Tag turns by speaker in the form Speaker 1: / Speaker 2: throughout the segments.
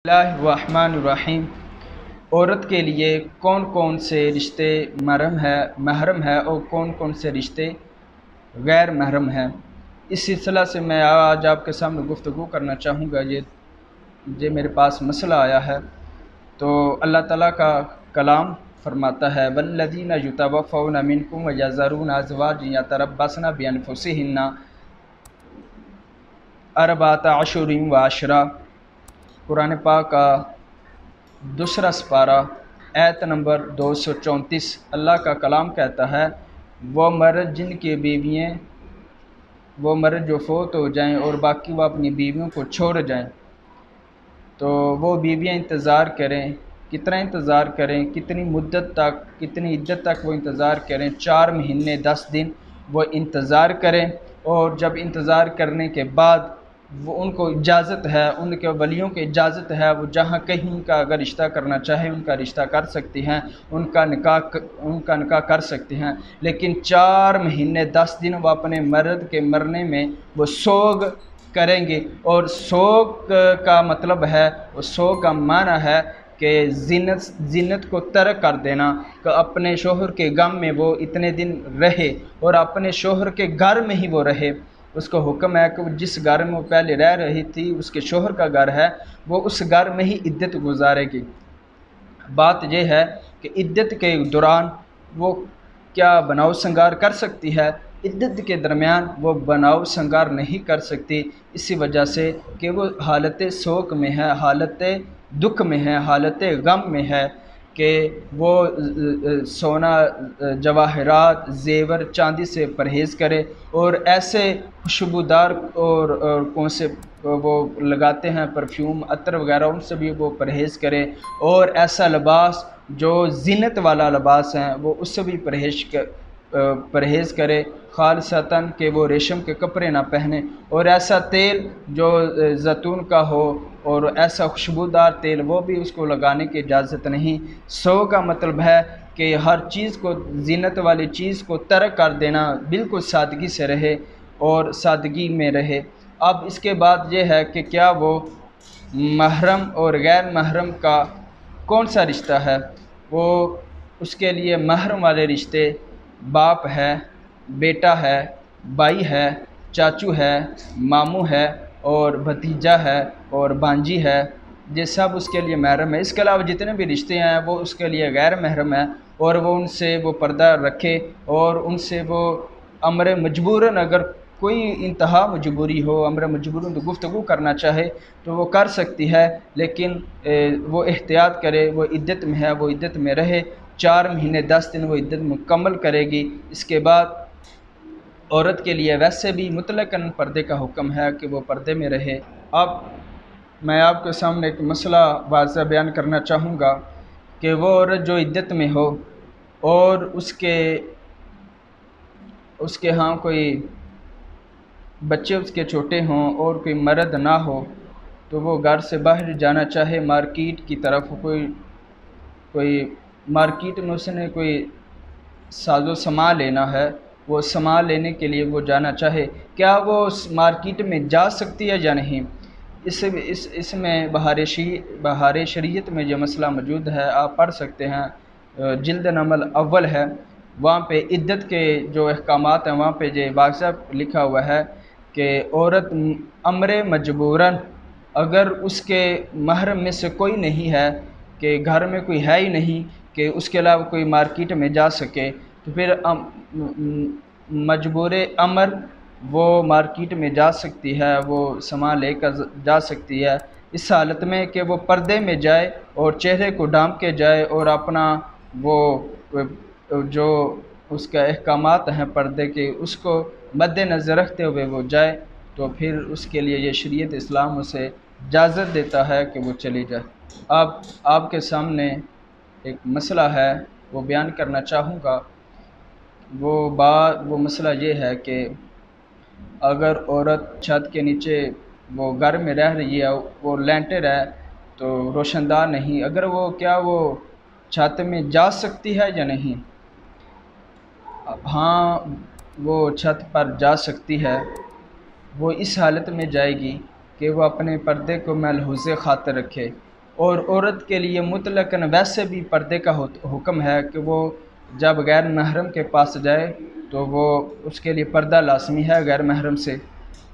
Speaker 1: بسم اللہ الرحمن الرحیم۔ عورت کے لیے کون کون سے رشتے محرم ہے اور کون کون سے رشتے غیر محرم ہیں، اس سلسلہ سے میں آج آپ کے سامنے گفتگو کرنا چاہوں گا۔ یہ میرے پاس مسئلہ آیا ہے تو اللہ تعالیٰ کا کلام فرماتا ہے والذین یتوفون منکم ویذرون ازواجا یتربصن بانفسہن اربعۃ اشہر وعشرا، قرآن پاک کا دوسرا سپارہ آیت نمبر 234۔ اللہ کا کلام کہتا ہے وہ مرد جن کی بیویاں وہ مرد جو فوت ہو جائیں اور باقی وہ اپنی بیویوں کو چھوڑ جائیں تو وہ بیویاں انتظار کریں۔ کتنا انتظار کریں، کتنی مدت تک، کتنی عدت تک وہ انتظار کریں؟ 4 مہینے 10 دن وہ انتظار کریں، اور جب انتظار کرنے کے بعد وہ ان کو اجازت ہے، ان کے ولیوں کی اجازت ہے، وہ جہاں کہیں ان کا اگر رشتہ کرنا چاہے ان کا رشتہ کر سکتی ہیں، ان کا نکاح کر سکتی ہیں۔ لیکن 4 مہینے 10 دن وہ اپنے مرد کے مرنے میں وہ سوگ کریں گے، اور سوگ کا مطلب ہے، سوگ کا معنی ہے کہ زینت کو ترک کر دینا، کہ اپنے شوہر کے غم میں وہ اتنے دن رہے اور اپنے شوہر کے گھر میں ہی وہ رہے۔ اس کو حکم ہے کہ جس گھر میں وہ پہلے رہ رہی تھی، اس کے شوہر کا گھر ہے، وہ اس گھر میں ہی عدت گزارے گی۔ بات یہ ہے کہ عدت کے دوران وہ کیا بناؤ سنگار کر سکتی ہے؟ عدت کے درمیان وہ بناؤ سنگار نہیں کر سکتی، اسی وجہ سے کہ وہ حالت سوگ میں ہے، حالت دکھ میں ہے، حالت غم میں ہے، کہ وہ سونا، جواہرات، زیور، چاندی سے پرہیز کرے، اور ایسے خوشبودار اور کون سے وہ لگاتے ہیں پرفیوم، عطر وغیرہ، ان سے بھی وہ پرہیز کرے، اور ایسا لباس جو زینت والا لباس ہے وہ اس سے بھی پرہیز کرے، خالصتاً کہ وہ ریشم کے کپڑے نہ پہنے، اور ایسا تیل جو زیتون کا ہو اور ایسا خوشبودار تیل وہ بھی اس کو لگانے کی اجازت نہیں۔ سو کا مطلب ہے کہ ہر چیز کو، زینت والی چیز کو ترک کر دینا، بالکل سادگی سے رہے اور سادگی میں رہے۔ اب اس کے بعد یہ ہے کہ کیا وہ محرم اور غیر محرم کا کون سا رشتہ ہے؟ وہ اس کے لیے محرم والے رشتے باپ ہے، بیٹا ہے، بھائی ہے، چاچو ہے، ماموں ہے، اور بھتیجا ہے، اور بانجی ہے، یہ سب اس کے لیے محرم ہے۔ اس کے علاوہ جتنے بھی رشتے ہیں وہ اس کے لیے غیر محرم ہیں، اور وہ ان سے وہ پردہ رکھے، اور ان سے وہ امر مجبوراً، اگر کوئی انتہا مجبوری ہو، امر مجبوراً تو گفتگو کرنا چاہے تو وہ کر سکتی ہے، لیکن وہ احتیاط کرے، وہ عدت میں ہے، وہ عدت میں رہے۔ 4 مہینے 10 دن وہ عدت مکمل کرے گی۔ اس کے بعد عورت کے لیے ویسے بھی مطلقاً پردے کا حکم ہے کہ وہ پردے میں رہے۔ اب میں آپ کے سامنے ایک مسئلہ واضح بیان کرنا چاہوں گا کہ وہ عورت جو عدت میں ہو اور اس کے ہاں کوئی بچے اس کے چھوٹے ہوں اور کوئی مرد نہ ہو، تو وہ گھر سے باہر جانا چاہے، مارکیٹ کی طرف، کوئی مارکیٹ میں اس نے کوئی ساز و سامان لینا ہے، وہ سامان لینے کے لیے وہ جانا چاہے، کیا وہ مارکیٹ میں جا سکتی ہے یا نہیں؟ اس میں بہار شریعت میں جو مسئلہ موجود ہے، آپ پڑھ سکتے ہیں، جلد نمبر اول ہے، وہاں پہ عدت کے جو احکامات ہیں وہاں پہ یہ واضح لکھا ہوا ہے کہ عورت امر مجبوراً، اگر اس کے محرم میں سے کوئی نہیں ہے، کہ گھر میں کوئی ہے ہی نہیں کہ اس کے علاوہ کوئی مارکیٹ میں جا سکے، تو پھر مجبور امر وہ مارکیٹ میں جا سکتی ہے، وہ سامان لے کر جا سکتی ہے، اس حالت میں کہ وہ پردے میں جائے اور چہرے کو ڈھانپ کے جائے، اور اپنا وہ جو اس کا احکامات ہیں پردے کے، اس کو مد نظر رکھتے ہوئے وہ جائے، تو پھر اس کے لیے یہ شریعت اسلام اسے اجازت دیتا ہے کہ وہ چلی جائے۔ اب آپ کے سامنے ایک مسئلہ ہے وہ بیان کرنا چاہوں گا۔ وہ مسئلہ یہ ہے کہ اگر عورت چھت کے نیچے وہ گھر میں رہ رہی ہے، وہ لینٹر ہے تو روشن دان نہیں، اگر کیا وہ چھت میں جا سکتی ہے یا نہیں؟ ہاں، وہ چھت پر جا سکتی ہے۔ وہ اس حالت میں جائے گی کہ وہ اپنے پردے کو ملحوظ خاطر رکھے، اور عورت کے لیے مطلقاً ویسے بھی پردے کا حکم ہے کہ وہ جب غیر محرم کے پاس جائے تو وہ اس کے لیے پردہ لازمی ہے غیر محرم سے۔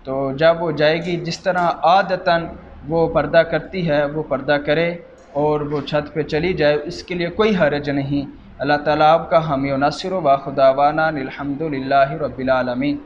Speaker 1: تو جب وہ جائے گی جس طرح عادتاً وہ پردہ کرتی ہے وہ پردہ کرے اور وہ چھت پہ چلی جائے، اس کے لیے کوئی حرج نہیں۔ اللہ تعالیٰ آپ کا حامی و ناصر و خداوانا الحمد للہ رب العالمین۔